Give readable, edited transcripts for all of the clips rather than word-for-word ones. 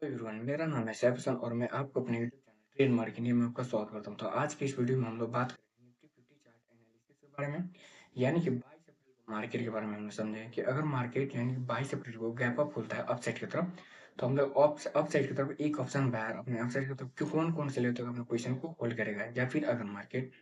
Everyone, मेरा नाम है सैफ हसन और मैं आपको अपने यूट्यूब चैनल ट्रेड मार्केटिंग में आपका स्वागत करता हूं। तो आज की इस वीडियो में हम लोग बात करेंगे निफ्टी 50 चार्ट एनालिसिस के बारे में, यानी कि 22 अप्रैल को मार्केट के बारे में हम समझें कि अगर मार्केट यानी कि 22 अप्रैल को गैप अप खुलता है अपसाइड की तरफ, तो हम लोग अपसाइड की तरफ एक ऑप्शन बायर अपने अपसाइड की तरफ कौन कौन से लेते हुए अपने पोजिशन को होल्ड करेगा, या फिर अगर मार्केट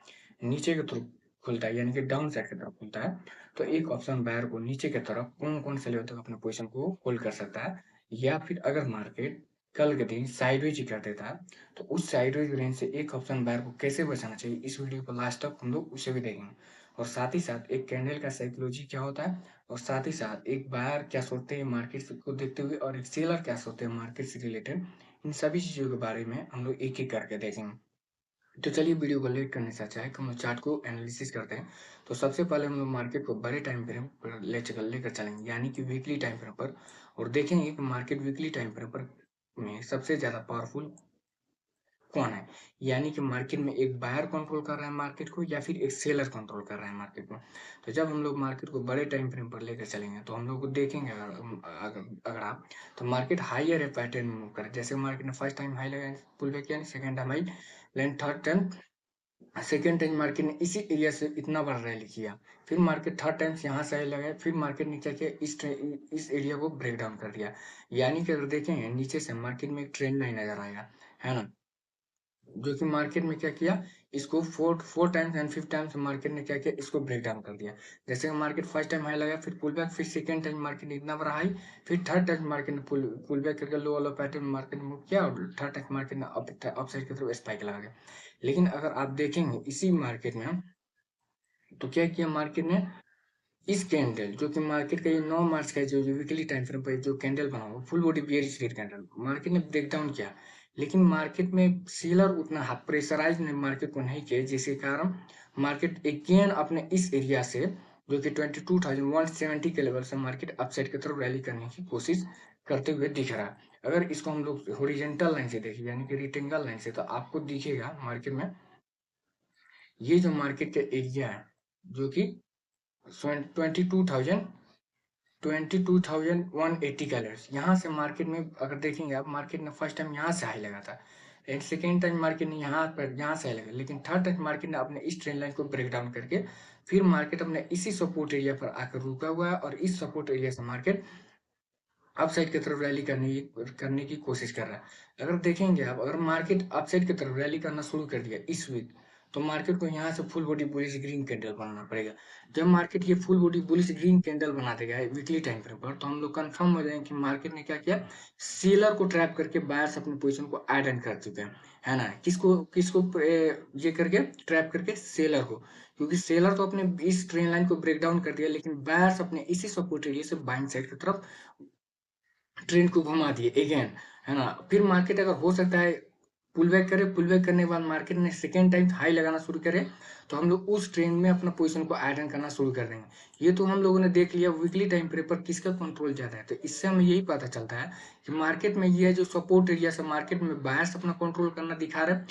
नीचे की तरफ खुलता है यानी कि डाउन साइड की तरफ खुलता है, तो एक ऑप्शन बायर को नीचे की तरफ कौन कौन से लेते हुए अपने पोजिशन को होल्ड कर सकता है। या फिर अगर मार्केट कल के दिन साइडवेज ही कर देता है, तो उस साइडवेज रेंज से एक ऑप्शन बायर को कैसे बचाना चाहिए, इस वीडियो को लास्ट तक हम लोग उसे भी देखेंगे। और साथ ही साथ एक कैंडल का साइकोलॉजी क्या होता है, और साथ ही साथ एक बायर क्या सोचते हैं मार्केट को देखते हुए, और एक सेलर क्या सोचते हैं मार्केट से रिलेटेड, इन सभी चीज़ों के बारे में हम लोग एक एक करके देखेंगे। तो चलिए वीडियो को लेट करने से अच्छा है कि हम लोग चार्ट को एनालिसिस करते हैं। तो सबसे पहले हम लोग मार्केट को बड़े टाइम फ्रेम पर लेकर चलेंगे, यानी कि वीकली टाइम फ्रेम पर, और देखेंगे कि मार्केट वीकली टाइम फ्रेम पर में सबसे ज़्यादा पावरफुल कौन है। यानी कि मार्केट में एक बायर कंट्रोल कर रहा है मार्केट को, या फिर एक सेलर कंट्रोल कर रहा है मार्केट को। तो जब हम लोग मार्केट को बड़े टाइम फ्रेम पर लेकर चलेंगे, तो हम लोग को देखेंगे, अगर आप, तो मार्केट हायर पैटर्न में मूव करे। जैसे मार्केट ने फर्स्ट टाइम हाई लगाया, पुल बैक किया, second time high, then third time, second time market ने इसी एरिया से इतना बड़ा रैली किया। फिर मार्केट थर्ड टाइम्स यहाँ से लगाया, फिर मार्केट ने क्या किया, इस एरिया को ब्रेक डाउन कर दिया। यानी कि अगर देखेंगे नीचे से मार्केट में एक ट्रेंड लाइन नजर आएगा, है ना, जो कि मार्केट में क्या किया, इसको four four times and fifth times market ने क्या किया, इसको ब्रेक डाउन कर दिया। जैसे मार्केट फर्स्ट टाइम हाई लगा, फिर पुल बैक, फिर सेकंड टाइम मार्केट ने इतना बड़ा हाई, फिर थर्ड टाइम मार्केट ने पुल बैक करके लो वाला पैटर्न मार्केट मूव किया, और थर्ड टाइम मार्केट ने अप साइड की तरफ स्पाइक लगा गया। लेकिन अगर आप देखेंगे इसी मार्केट में, तो क्या किया मार्केट ने, इस कैंडल जो कि मार्केट का ये 9 मार्च का जो वीकली टाइम फ्रेम पर जो कैंडल बना हुआ full body bearish red candle, market ने ब्रेक डाउन किया। लेकिन मार्केट में सेलर उतना प्रेशराइज ने मार्केट को नहीं किया, जिसके कारण मार्केट अगेन अपने इस एरिया से, जो कि 22,170 के लेवल से मार्केट अपसाइड की तरफ रैली करने की कोशिश करते हुए दिख रहा है। अगर इसको हम लोग हॉरिजॉन्टल लाइन से देखें, यानी कि रेक्टेंगल लाइन से, तो आपको दिखेगा मार्केट में ये जो मार्केट का एरिया है, जो कि 22,000 22,180 कैलोरीज, यहाँ से मार्केट में अगर देखेंगे आप, मार्केट ने फर्स्ट टाइम यहाँ से हाई लगा था, एंड सेकेंड टाइम मार्केट ने यहाँ से हाई लगा, लेकिन थर्ड टाइम मार्केट ने अपने इस ट्रेंड लाइन को ब्रेक डाउन करके फिर मार्केट अपने इसी सपोर्ट एरिया पर आकर रुका हुआ है, और इस सपोर्ट एरिया से मार्केट अपसाइड की तरफ रैली करने की कोशिश कर रहा है। अगर देखेंगे आप, अगर मार्केट अपसाइड की तरफ रैली करना शुरू कर दिया इस वीक, तो मार्केट को यहाँ से full body bullish green candle बनाना पड़ेगा। जब मार्केट ये full body bullish green candle बना देगा वीकली टाइम फ्रेम पर, तो हम लोग कंफर्म हो जाएंगे कि मार्केट ने क्या किया, सेलर को ट्रैप करके बायर्स अपनी पोजीशन को ऐड इन कर चुके हैं, है ना। किसको किसको ये करके ट्रैप करके, सेलर को, क्योंकि सेलर तो अपने इस ट्रेन लाइन को ब्रेक डाउन कर दिया, लेकिन बायर्स अपने इसी सपोर्ट एरिया से बाइंग साइड की तरफ ट्रेंड को घुमा दिए अगेन, है ना। फिर मार्केट अगर हो सकता है पुल बैक करे, पुल बैक करने के बाद मार्केट ने सेकेंड टाइम हाई लगाना शुरू करे, तो हम लोग उस ट्रेंड में अपना पोजीशन को आयरन करना शुरू कर देंगे। ये तो हम लोगों ने देख लिया वीकली टाइम फ्रेम पर किसका कंट्रोल ज्यादा है। तो इससे हमें यही पता चलता है कि मार्केट में ये जो सपोर्ट एरिया से मार्केट में बायर्स अपना कंट्रोल करना दिखा रहे हैं।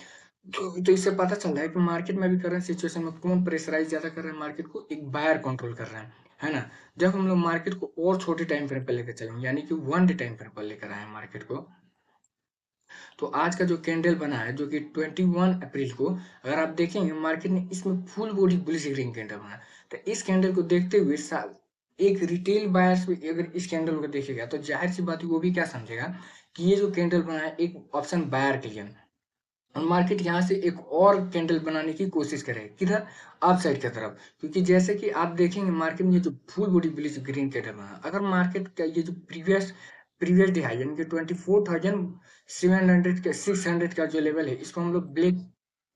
तो इससे पता चल रहा है कि मार्केट में भी करंट सिचुएशन में कौन प्रेशराइज ज्यादा कर रहा है मार्केट को, एक बायर कंट्रोल कर रहा है ना। जब हम लोग मार्केट को और छोटे टाइम फ्रेम पर लेकर चलेंगे, यानी कि 1 डे टाइम फ्रेम पर लेकर आए मार्केट को, तो आज का जो कैंडल बना है, जो कि 21 अप्रैल को, अगर आप देखेंगे मार्केट ने इसमें full body bullish green candle बना। तो इस कैंडल को देखते हुए एक रिटेल बायर्स भी अगर इस कैंडल को देखेगा, तो जाहिर सी बात है वो भी क्या समझेगा कि ये जो कैंडल बना है एक ऑप्शन बायर के लिए, और मार्केट यहाँ से एक और कैंडल बनाने की कोशिश करेगा किधर, अप साइड की तरफ। क्योंकि जैसे कि आप देखेंगे मार्केट में ये जो full body bullish green candle बना, अगर मार्केट का ये जो प्रीवियस प्रीवियस डे हाई, यानी कि 24,700 के 600 का जो लेवल है, इसको हम लोग ब्लैक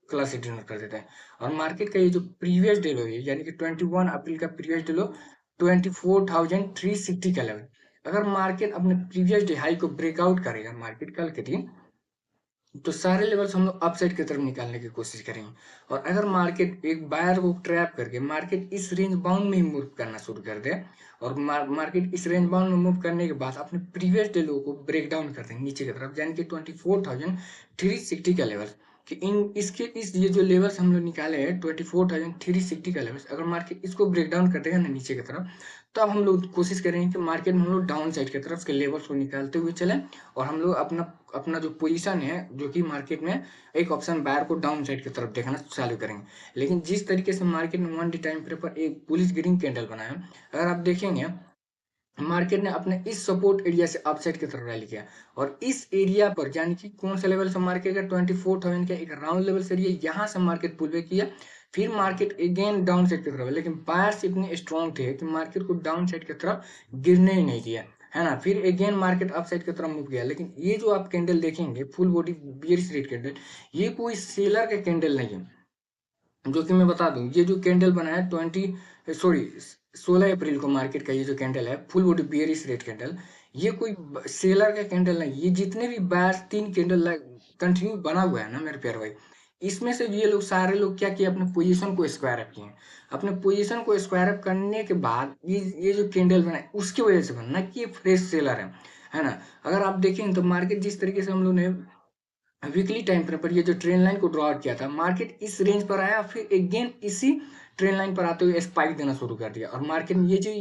कलर से डिनोट कर देते हैं। और मार्केट का ये जो प्रीवियस डे लो है, यानी कि 21 अप्रैल का प्रीवियस डे लो 24,360 का लेवल, अगर मार्केट अपने प्रीवियस डे हाई को ब्रेकआउट करेगा मार्केट कल के दिन, तो सारे लेवल्स हम लोग अपसाइड की तरफ निकालने की कोशिश करेंगे। और अगर मार्केट एक बायर को ट्रैप करके मार्केट इस रेंज बाउंड में ही मूव करना शुरू कर दे, और मार्केट इस रेंज बाउंड में मूव करने के बाद अपने प्रीवियस डे लो को ब्रेक डाउन कर देंगे नीचे की तरफ, यानी कि 24,360 का लेवल, कि इस ये जो लेवल्स हम लोग निकाले हैं 24,360 का लेवल, अगर मार्केट इसको ब्रेक डाउन कर देगा ना नीचे की तरफ, तो अब हम लोग कोशिश करेंगे कि मार्केट में हम लोग डाउन साइड की तरफ के लेवल्स को निकालते हुए चलें और हम लोग अपना अपना जो पोजीशन है जो कि मार्केट में एक ऑप्शन बायर को डाउन साइड की तरफ देखना चालू करेंगे। लेकिन जिस तरीके से मार्केट में 1 डे टाइम फ्रेम पर एक बुलिश ग्रीन कैंडल बनाया, अगर आप देखेंगे मार्केट ने अपने इस सपोर्ट एरिया से अपसाइड की तरफ रैली किया और इस एरिया पर यानी कि कौन सा लेवल से मार्केट का 24,000 का एक राउंड लेवल से एरिया, यहाँ से मार्केट पुल बैक किया। फिर मार्केट अगेन डाउन साइड की तरफ, लेकिन बायर्स इतने स्ट्रॉन्ग थे कि मार्केट को डाउन साइड की तरफ गिरने ही नहीं दिया, है ना। फिर अगेन मार्केट अप साइड की तरफ मूव किया। लेकिन ये जो आप कैंडल देखेंगे full body bearish red candle, ये कोई सेलर का कैंडल नहीं है। जो कि मैं बता दूं, ये जो कैंडल बना है 16 अप्रैल को मार्केट का ये जो कैंडल है full body bearish red candle, ये कोई सेलर का कैंडल नहीं। ये जितने भी बार 3 कैंडल कंटिन्यू बना हुआ है ना मेरे प्यारे भाई, इसमें से ये लोग सारे लोग क्या किए, अपने पोजीशन को स्क्वायर अप किए। अपने पोजीशन को स्क्वायर अप करने के बाद ये जो कैंडल बना है उसकी वजह से बना, ना कि ये फ्रेश सेलर है ना। अगर आप देखें तो मार्केट जिस तरीके से हम लोग ने वीकली टाइम फ्रेम पर ये जो ट्रेन लाइन को ड्रॉ आउट किया था, मार्केट इस रेंज पर आया, फिर अगेन इसी ट्रेन लाइन पर आते हुए स्पाइक देना शुरू कर दिया। और मार्केट में ये जो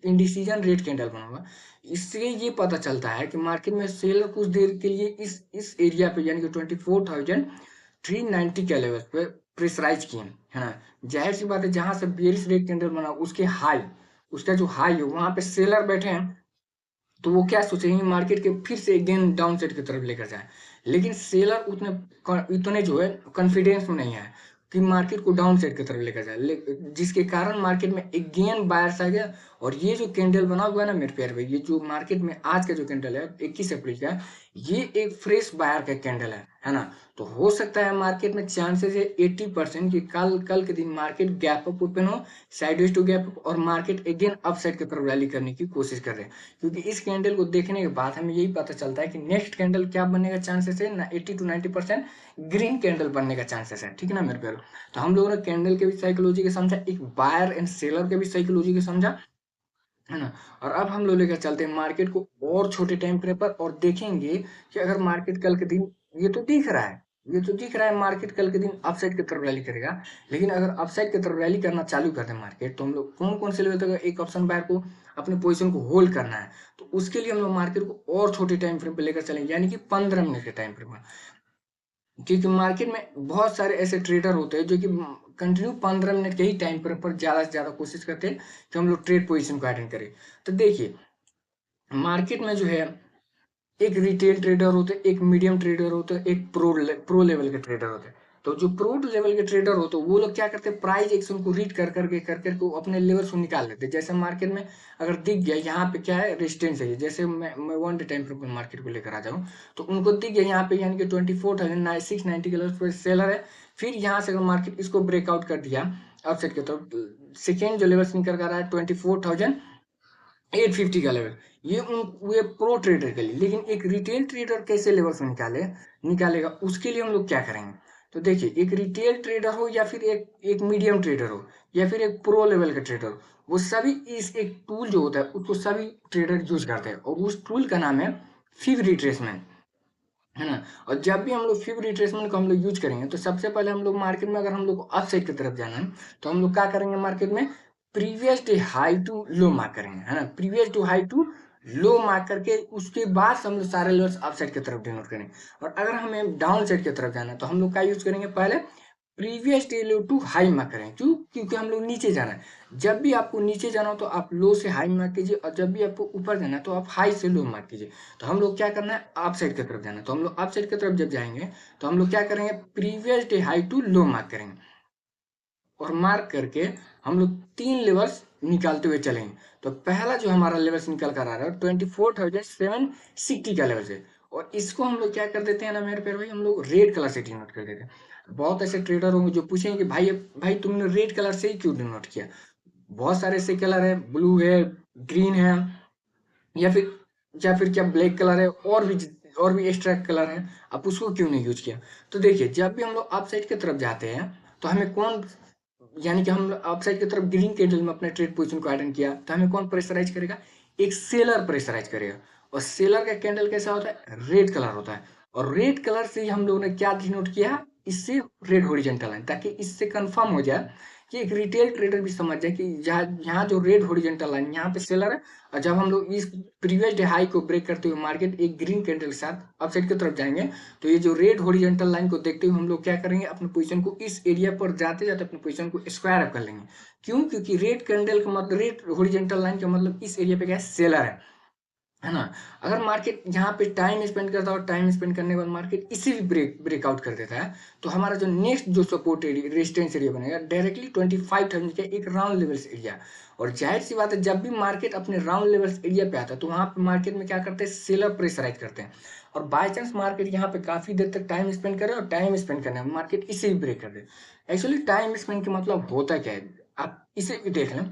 इंडिसीजन रेड कैंडल बना हुआ, इससे ये पता चलता है कि मार्केट में सेलर कुछ देर के लिए इस एरिया पे यानी कि 24,390 के लेवल पे प्रेशराइज किए, है ना। जाहिर सी बात है, जहां से बेरिश रेड कैंडल बना उसके हाई, उसका जो हाई है वहां पे सेलर बैठे हैं, तो वो क्या सोचेंगे मार्केट के फिर से अगेन डाउन साइड की तरफ लेकर जाए। लेकिन सेलर इतने जो है कॉन्फिडेंस में नहीं है कि मार्केट को डाउन साइड की तरफ लेकर जाए, जिसके कारण मार्केट में अगेन बायर्स आ गया। और ये जो कैंडल बना हुआ है ना मेरे प्यारे भाई, ये जो मार्केट में आज का जो कैंडल है 21 अप्रैल का, ये एक फ्रेश बायर का कैंडल है ना। तो हो सकता है मार्केट में चांसेस है 80% कि कल कल के दिन मार्केट गैप अप ओपन हो, साइडवेज टू गैप अप, और मार्केट अगेन अपसाइड की तरफ रैली करने की कोशिश कर रहे हैं। क्योंकि इस कैंडल को देखने के बाद हमें यही पता चलता है कि नेक्स्ट कैंडल क्या बनने का चांसेस है ना, 80 to 90% ग्रीन कैंडल बनने का चांसेस है, ठीक है ना मेरे प्यारो। तो हम लोगों ने कैंडल के भी साइकोलॉजी के समझा, एक बायर एंड सेलर के भी साइकोलॉजी के समझा, है ना। और अब हम लोग लेकर चलते हैं मार्केट को और छोटे टाइम फ्रेम पर और देखेंगे कि अगर मार्केट कल के दिन, ये तो दिख रहा है, ये तो दिख रहा है मार्केट कल के दिन अपसाइड की तरफ रैली करेगा। लेकिन अगर अपसाइड की तरफ रैली करना चालू कर दे मार्केट, तो हम लोग कौन कौन से लेवल तक एक ऑप्शन बायर को अपने पोजीशन को होल्ड करना है। तो उसके लिए हम लोग मार्केट को और छोटे टाइम फ्रेम पे लेकर चलेंगे, यानी कि 15 मिनट के टाइम फ्रेम पर। क्योंकि मार्केट में बहुत सारे ऐसे ट्रेडर होते हैं जो कि कंटिन्यू 15 मिनट के ही टाइम फ्रेम पर ज्यादा से ज्यादा कोशिश करते हैं कि हम लोग ट्रेड पोजीशन को अटेंड करें। तो देखिए मार्केट में जो है एक रिटेल ट्रेडर होते हैं, एक मीडियम ट्रेडर होते हैं, एक प्रो लेवल के ट्रेडर होते हैं। तो जो प्रो लेवल के ट्रेडर होते हैं वो लोग क्या करते हैं, प्राइस एक्शन को रीड कर करके को अपने लेवल्स को निकाल लेते हैं। जैसे मार्केट में अगर दिख गया यहाँ पे क्या है रेजिस्टेंस है, जैसे मैं 1 डे टाइम फ्रेम मार्केट को लेकर आ जाऊँ, तो उनको दिख गया यहाँ पे यानी कि 24,690 के लेवल पर सेलर है। फिर यहाँ से अगर मार्केट इसको ब्रेकआउट कर दिया अपसाइड की तरफ, सेकेंड जो लेवल्स निकल कर आ रहा है 24,850 का लेवल, ये प्रो ट्रेडर के लिए। लेकिन एक रिटेल ट्रेडर कैसे लेवल से निकालेगा, उसके लिए हम लोग क्या करेंगे। तो देखिए एक रिटेल ट्रेडर हो या फिर एक मीडियम ट्रेडर हो या फिर एक प्रो लेवल का ट्रेडर हो, वो सभी इस एक टूल जो होता है उसको सभी ट्रेडर यूज करते हैं, और उस टूल का नाम है फिब रिट्रेसमेंट, है ना। और जब भी हम लोग फिब रिट्रेसमेंट को हम लोग यूज करेंगे, तो सबसे पहले हम लोग मार्केट में अगर हम लोग को अप साइड की तरफ जाना है, तो हम लोग क्या करेंगे मार्केट में previous day high to low mark करेंगे, है ना। Previous to high to low mark करके उसके बाद हम लोग सारे लेवल्स अप साइड की तरफ डिनोट करेंगे। और अगर हमें डाउन साइड की तरफ जाना है, तो हम लोग क्या यूज करेंगे, पहले previous day low to high mark करें। क्यों? क्योंकि हम लोग नीचे जाना है। जब भी आपको नीचे जाना हो तो आप लो से हाई मार्क कीजिए, और जब भी आपको ऊपर जाना है तो आप हाई से लो मार्क कीजिए। तो हम लोग क्या करना है, अप साइड की तरफ जाना है। तो हम लोग अप साइड की तरफ जब जाएंगे, तो हम लोग क्या करेंगे, previous day high to low mark करेंगे, और मार्क करके हम लोग 3 लेवल्स निकालते हुए चलेंगे। तो पहला जो हमारा लेवल्स निकल कर आ रहा है 24,760 का लेवल है, और इसको हम लोग क्या कर देते हैं ना मेरे प्यारे भाई, हम लोग रेड कलर से डिनोट कर देते हैं। बहुत ऐसे ट्रेडर होंगे जो पूछेंगे कि भाई तुमने रेड कलर से ही क्यों डिनोट किया। बहुत सारे ऐसे कलर है, ब्लू है, ग्रीन है, या फिर क्या ब्लैक कलर है, और भी एक्स्ट्रा कलर है, आप उसको क्यों नहीं यूज किया। तो देखिए जब भी हम लोग अप साइड की तरफ जाते हैं, तो हमें कौन, यानी कि हम अपसाइड की तरफ ग्रीन कैंडल में अपने ट्रेड पोजीशन को अटेंड किया, तो हमें कौन प्रेशराइज करेगा, एक सेलर प्रेशराइज करेगा। और सेलर का कैंडल कैसा होता है, रेड कलर होता है। और रेड कलर से ही हम लोगों ने क्या डिनोट किया, इससे रेड हॉरिजॉन्टल लाइन, ताकि इससे कंफर्म हो जाए कि एक रिटेल ट्रेडर भी समझ जाए कि यहाँ जो रेड हॉरिजॉन्टल लाइन यहाँ पे सेलर है, और जब हम लोग इस प्रीवियस डे हाई को ब्रेक करते हुए मार्केट एक ग्रीन कैंडल के साथ अपसाइड की तरफ जाएंगे, तो ये जो रेड हॉरिजॉन्टल लाइन को देखते हुए हम लोग क्या करेंगे, अपने पोजीशन को इस एरिया पर जाते जाते अपने पोजीशन को स्क्वायर अप कर लेंगे। क्यों? क्योंकि रेड कैंडल का मतलब, रेड हॉरिजॉन्टल लाइन का मतलब इस एरिया पे क्या है, सेलर है ना। अगर मार्केट यहाँ पे टाइम स्पेंड करता है और टाइम स्पेंड करने के बाद मार्केट इसी भी ब्रेकआउट कर देता है, तो हमारा जो नेक्स्ट जो सपोर्ट एरिया, रेजिस्टेंस एरिया बनेगा डायरेक्टली 25,000 का एक राउंड लेवल्स एरिया। और जाहिर सी बात है, जब भी मार्केट अपने राउंड लेवल्स एरिया पे आता है तो वहां पे मार्केट में क्या करते हैं, सेलर प्रेशराइज करते हैं। और बाय चांस मार्केट यहाँ पे काफी देर तक टाइम स्पेंड करे और टाइम स्पेंड करने में मार्केट इसे भी ब्रेक कर दे। एक्चुअली टाइम स्पेंड का मतलब होता क्या है, आप इसे भी देख लें।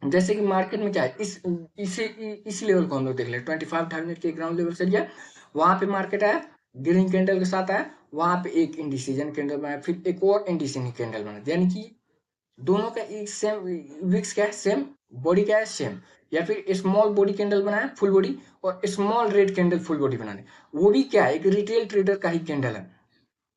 जैसे कि मार्केट में क्या है, इस लेवल को हम लोग देख ले, 25,000 के ग्राउंड लेवल से लिया, वहां पे मार्केट आया, ग्रीन कैंडल के साथ आया, वहां पे एक इंडिसीजन कैंडल बनाया, फिर एक और इंडिसीजन कैंडल बना, यानी कि दोनों का एक सेम विक्स क्या है, सेम बॉडी क्या है, सेम। या फिर स्मॉल बॉडी कैंडल बनाया फुल बॉडी, और small red candle full body बनाने, वो भी क्या है, एक रिटेल ट्रेडर का ही कैंडल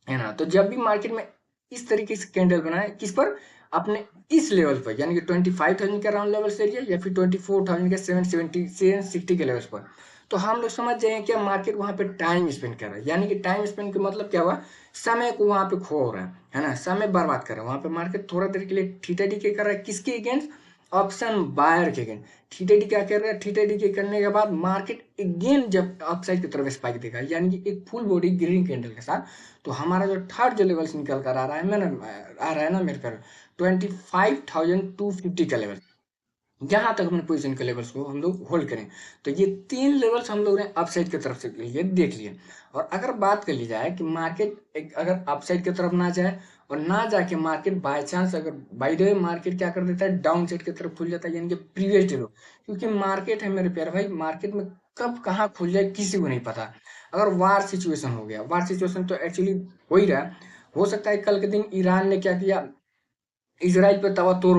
है ना। तो जब भी मार्केट में इस तरीके से कैंडल बनाए, किस पर, अपने इस लेवल पर, यानी कि 25,000 के राउंड लेवल से एरिया, या फिर 24,000 के 760 के लेवल पर, तो हम लोग समझ जाएंगे कि मार्केट वहां पे टाइम स्पेंड कर रहा है। यानी कि टाइम स्पेंड का मतलब क्या हुआ, समय को वहां पे खो रहा है ना, समय बर्बाद कर रहा है। वहां पे मार्केट थोड़ा देर के लिए थीटा डी के कर रहा है, किसके अगेंस्ट, ऑप्शन बायर के अगेंस्ट। थीटा डी क्या कर रहा है, थीटा डी के करने के बाद मार्केट अगेन जब अपसाइड की तरफ स्पाइक देगा, यानी कि एक फुल बॉडी ग्रीन कैंडल के साथ, तो हमारा जो थर्ड जो लेवल्स निकल कर आ रहा है, मैंने आ रहा है ना मेरे पर, 25,250 का लेवल, जहां तक अपने पोजीशन के लेवल्स को हम लोग होल्ड करें। तो ये तीन लेवल्स हम लोग ने अपसाइड की तरफ से लिए देख लिए। और अगर बात कर ली जाए कि मार्केट अगर अपसाइड की तरफ ना जाए, और ना जाके मार्केट बाय चांस, अगर बाय द वे मार्केट क्या कर देता है, डाउन साइड की तरफ खुल जाता है, यानी कि प्रीवियस डे लो, क्योंकि मार्केट है मेरे प्यारे भाई, मार्केट में कब कहाँ खुल जाए किसी को नहीं पता। अगर वार सिचुएशन हो गया, वार सिचुएशन तो एक्चुअली हो ही रहा है, हो सकता है कल के दिन ईरान ने क्या किया, इसराइल पे तवा तोड़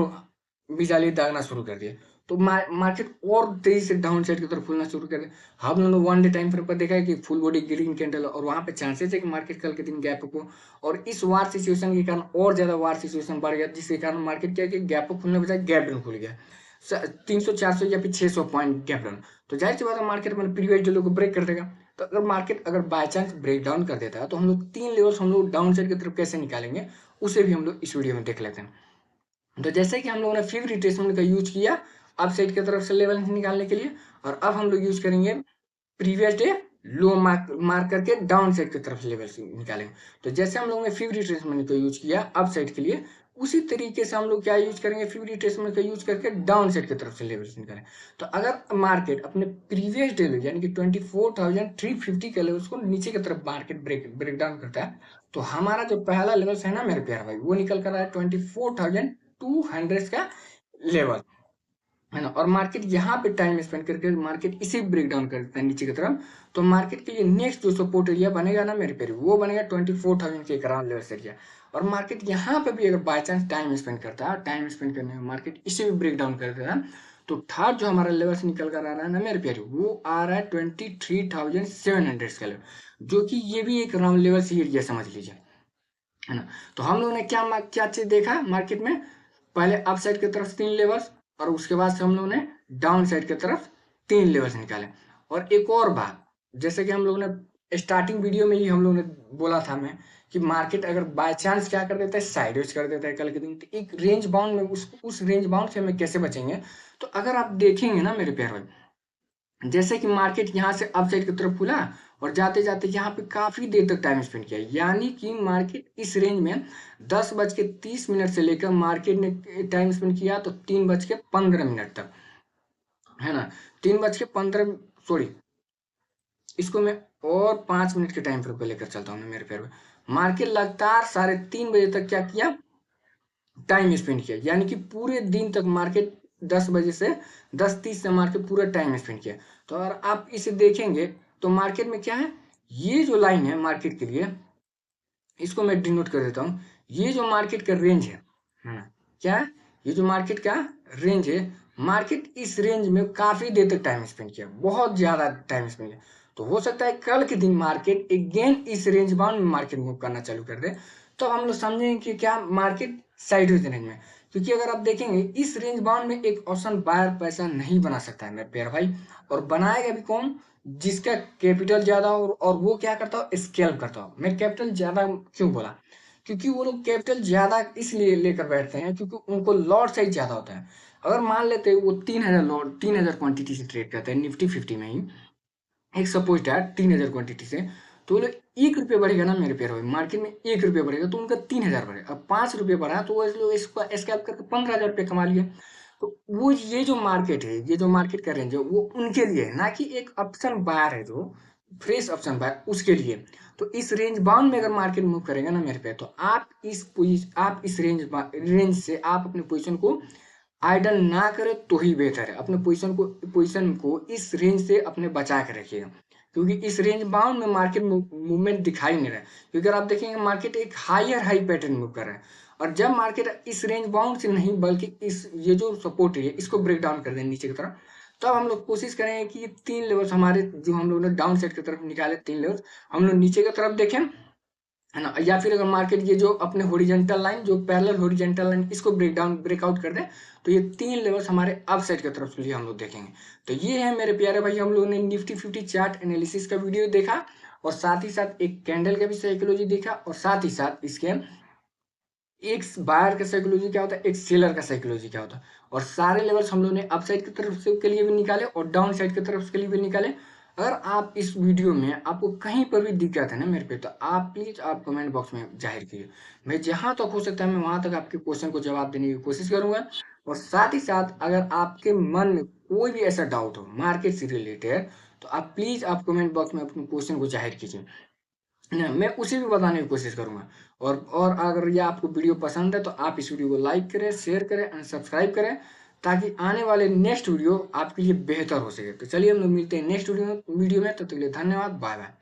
मिसाइलें दागना शुरू कर दिए, तो मार्केट और तेजी से डाउन साइड की तरफ खुलना शुरू कर दिया। हम लोगों ने वन डे टाइम फ्रेम पर देखा है कि फुल बॉडी ग्रीन कैंडल, और वहां पे चांसेस है कि मार्केट कल के दिन गैप अप हो, और इस वार सिचुएशन के कारण और ज्यादा वार सिचुएशन बढ़ गया, जिसके कारण मार्केट क्या है कि गैप अप खुलने बजाय गैप डाउन खुल गया, 300 400 या फिर 600 पॉइंट गैप डाउन। तो जाहिर सी बात है मार्केट अपने प्रीवियस डे लो को ब्रेक कर देगा। तो अगर मार्केट अगर बाय चांस ब्रेक डाउन कर देता है, तो हम लोग तीन लेवल्स हम लोग डाउन साइड की तरफ कैसे निकालेंगे, उसे भी हम लोग इस वीडियो में देख लेते हैं। तो जैसे कि हम लोगों ने फिर रिट्रेसमेंट का यूज किया अप साइड की तरफ से लेवल निकालने के लिए, और अब हम लोग यूज करेंगे प्रीवियस डे लो मार्क करके डाउन साइड की तरफ से लेवल निकालेंगे। तो जैसे हम लोगों ने फिर रिट्रेसमेंट का यूज किया अप साइड के लिए, उसी तरीके से हम लोग क्या यूज करेंगे, फिर रिट्रेसमेंट का यूज करके डाउन साइड की तरफ से लेवल निकालें। तो अगर मार्केट अपने प्रीवियस डे यानी कि 24,350 के लेवल्स को नीचे की तरफ मार्केट ब्रेक डाउन करता है, तो हमारा जो पहला लेवल है ना मेरे प्यारे भाई, वो निकल कर रहा है 24,200 का लेवल, है ना। और मार्केट यहाँ पे टाइम स्पेंड करके मार्केट इसी ब्रेक डाउन करता है नीचे की तरफ, तो मार्केट के लिए नेक्स्ट जो सपोर्ट एरिया बनेगा ना मेरे प्यारे, वो बनेगा 24,000 के अराउंड लेवल एरिया। और मार्केट यहाँ पे भी अगर बाय चांस टाइम स्पेंड करता है, टाइम स्पेंड करने में मार्केट इसे भी ब्रेक डाउन कर देता है, तो थर्ड जो हमारा लेवल से निकल कर आ रहा है ना मेरे प्यारे, वो आ रहा है 23,700 का लेवल, जो कि ये भी एक राउंड लेवल से एरिया समझ लीजिए, है ना। तो हम लोगों ने क्या क्या चीज देखा मार्केट में, पहले अप साइड की तरफ तीन लेवल्स, और उसके बाद से हम लोगों ने डाउन साइड की तरफ तीन लेवल्स निकाले। और एक और बात, जैसे कि हम लोगों ने स्टार्टिंग वीडियो में ही हम लोगों ने बोला था मैं, कि मार्केट अगर बाय चांस क्या कर देता है, साइडवेज कर देता है कल के दिन, तो एक रेंज बाउंड में उस रेंज बाउंड से हमें कैसे बचेंगे। तो अगर आप देखेंगे ना मेरे प्यारे भाई, जैसे कि मार्केट यहाँ से अप साइड की तरफ खुला, और जाते जाते यहाँ पे काफी देर तक टाइम स्पेंड किया, यानी कि मार्केट इस रेंज में 10:30 से लेकर मार्केट ने टाइम स्पेंड किया, तो 3:15 तक, है ना। 3:15, सॉरी, इसको मैं और 5 मिनट के टाइम फ्रेम पे लेकर चलता हूँ मेरे पैर में। मार्केट लगातार 3:30 बजे तक क्या किया, टाइम स्पेंड किया, यानी कि पूरे दिन तक मार्केट 10 बजे से 10:30 से मार्केट पूरा टाइम स्पेंड किया। तो अगर आप इसे देखेंगे, तो मार्केट में क्या है, ये जो लाइन है मार्केट के लिए, इसको मैं डिनोट कर देता हूँ, ये जो मार्केट का रेंज है ना, क्या है, ये जो मार्केट का रेंज है, मार्केट इस रेंज में काफी देर तक टाइम स्पेंड किया, बहुत ज्यादा टाइम स्पेंड किया। तो हो सकता है कल के दिन मार्केट अगेन इस रेंज बाउंड में मार्केट मूव करना चालू कर दे, तो हम लोग समझेंगे कि क्या मार्केट साइडवेज रेंज में, क्योंकि अगर आप देखेंगे इस रेंज बाउंड में एक ऑप्शन बायर पैसा नहीं बना सकता है मेरे प्यारे भाई। और बनाएगा भी कौन? जिसका कैपिटल ज्यादा हो और वो क्या करता हो, स्केल करता हो। मैं कैपिटल ज्यादा क्यों बोला? क्योंकि वो लोग कैपिटल ज्यादा इसलिए लेकर बैठते हैं क्योंकि उनको लॉट साइज ज्यादा होता है। अगर मान लेते हैं वो 3000 लॉट 3000 क्वांटिटी से ट्रेड करते हैं निफ्टी 50 में ही, एक सपोज है 3000 क्वांटिटी से, तो वो लोग 1 रुपये बढ़ेगा ना मेरे प्यारे भाई, मार्केट में 1 रुपये बढ़ेगा तो उनका 3000 बढ़ेगा। अब 5 रुपये बढ़ा तो वो लोग इसको स्कैल्प करके 15,000 रुपये कमा लिए। तो वो ये जो मार्केट है, ये जो मार्केट का रेंज है वो उनके लिए है, ना कि एक ऑप्शन बायर है जो फ्रेश ऑप्शन बायर उसके लिए। तो इस रेंज बाउंड में अगर मार्केट मूव करेगा ना मेरे पे, तो आप इस रेंज से आप अपने पोजीशन को आइडल ना करे तो ही बेहतर है। अपने पोजीशन को इस रेंज से अपने बचा के रखिएगा, क्योंकि इस रेंज बाउंड में मार्केट मूवमेंट दिखाई नहीं रहा है। क्योंकि अगर आप देखेंगे मार्केट एक हायर हाई पैटर्न मूव कर रहा है, और जब मार्केट इस रेंज बाउंड से नहीं बल्कि इस ये जो सपोर्ट है इसको ब्रेक डाउन कर दें नीचे की तरफ, तब हम लोग कोशिश करेंगे कि ये 3 लेवल्स हमारे जो हम लोग ने डाउन साइड की तरफ निकाले, 3 लेवल्स हम लोग नीचे की तरफ देखें, है ना। या फिर अगर मार्केट ये जो अपने हॉरिजॉन्टल लाइन जो पैरेलल हॉरिजॉन्टल लाइन इसको ब्रेकआउट कर दे, तो ये 3 लेवल्स हमारे अप साइड की तरफ लिए हम लोग देखेंगे। तो ये है मेरे प्यारे भाई, हम लोगों ने निफ्टी 50 चार्ट एनालिसिस का वीडियो देखा, और साथ ही साथ एक कैंडल का भी साइकोलॉजी देखा, और साथ ही साथ इसके एक बायर का साइकोलॉजी क्या होता है, एक सेलर का साइकोलॉजी क्या होता है, और सारे लेवल्स हम लोगों ने अप साइड की तरफ से के लिए भी निकाले और डाउन साइड की तरफ के लिए भी निकाले। अगर आप इस वीडियो में आपको कहीं पर भी दिक्कत है ना मेरे पे, तो आप प्लीज आप कमेंट बॉक्स में जाहिर कीजिए। मैं जहां तक हो सकता है मैं वहां तक आपके क्वेश्चन को जवाब देने की कोशिश करूंगा। और साथ ही साथ अगर आपके मन में कोई भी ऐसा डाउट हो मार्केट से रिलेटेड, तो आप प्लीज आप कमेंट बॉक्स में अपने क्वेश्चन को जाहिर कीजिए, ना मैं उसे भी बताने की कोशिश करूंगा। और अगर ये आपको वीडियो पसंद है तो आप इस वीडियो को लाइक करें, शेयर करें एंड सब्सक्राइब करें, ताकि आने वाले नेक्स्ट वीडियो आपके लिए बेहतर हो सके। तो चलिए हम लोग मिलते हैं नेक्स्ट वीडियो में। तब तक के लिए धन्यवाद, बाय बाय।